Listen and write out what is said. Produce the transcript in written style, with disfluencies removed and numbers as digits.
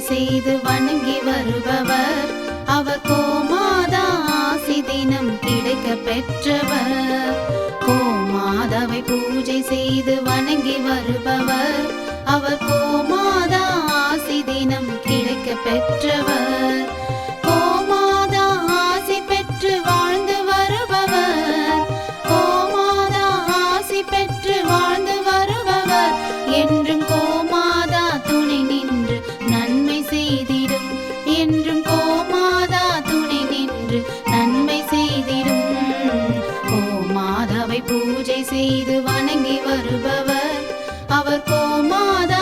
செய்து வணங்கி வருபவர் அவர் கோமாதா ஆசி தினம் கிடைக்க பெற்றவர். கோமாதாவை பூஜை செய்து வணங்கி வருபவர் அவர் கோமாதா ஆசி தினம் கிடைக்க பெற்றவர். கோமாதா ஆசி பெற்று வாழ்ந்து வருபவர் கோமாதா ஆசி பெற்று வாழ்ந்து வருபவர் என்றும் கோமாதா துணை நின்று நன்மை செய்திடும். என்றும் கோமாதா துணை நின்று நன்மை செய்திடும். கோமாதாவை பூஜை செய்து வணங்கி வருபவர் அவர் கோமாதா